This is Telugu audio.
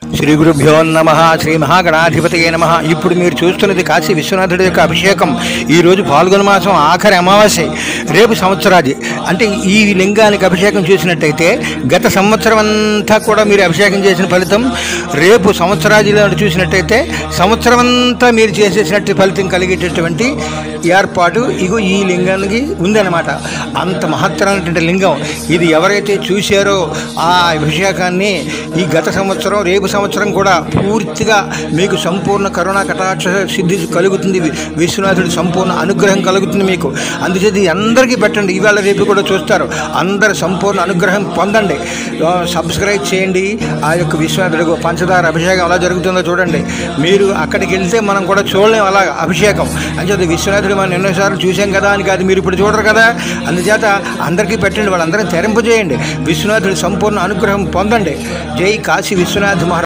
శ్రీ గురుభ్యో నమః. శ్రీ మహాగణాధిపతయే నమః. ఇప్పుడు మీరు చూస్తున్నది కాశీ విశ్వనాథుడి యొక్క అభిషేకం. ఈరోజు పాల్గొన మాసం ఆఖరి అమావాస్య. రేపు సంవత్సరాది అంటే ఈ లింగానికి అభిషేకం చేసినట్టయితే గత సంవత్సరం అంతా కూడా మీరు అభిషేకం చేసిన ఫలితం రేపు సంవత్సరాదిలో చూసినట్టయితే సంవత్సరం అంతా మీరు చేసేసినట్టు ఫలితం కలిగేటటువంటి ఏర్పాటు ఇగో ఈ లింగానికి ఉందన్నమాట. అంత మహత్తరమైనటువంటి లింగం ఇది. ఎవరైతే చూశారో ఆ అభిషేకాన్ని ఈ గత సంవత్సరం రేపు సంవత్సరం కూడా పూర్తిగా మీకు సంపూర్ణ కరుణా కటాక్ష సిద్ధి కలుగుతుంది. విశ్వనాథుడి సంపూర్ణ అనుగ్రహం కలుగుతుంది మీకు. అందుచేత అందరికీ పెట్టండి. ఇవాళ రేపు కూడా చూస్తారు. అందరు సంపూర్ణ అనుగ్రహం పొందండి. సబ్స్క్రైబ్ చేయండి. ఆ యొక్క విశ్వనాథుడి పంచదార అభిషేకం ఎలా జరుగుతుందో చూడండి. మీరు అక్కడికి వెళ్తే మనం కూడా చూడలేం అలా అభిషేకం. అంచేత విశ్వనాథుడు మనం ఎన్నోసార్లు చూసాం కదా అని కాదు, మీరు ఇప్పుడు చూడరు కదా. అందుచేత అందరికీ పెట్టండి. వాళ్ళందరినీ తెరింపజేయండి. విశ్వనాథుడి సంపూర్ణ అనుగ్రహం పొందండి. జై కాశీ విశ్వనాథ్ మహారాజ్.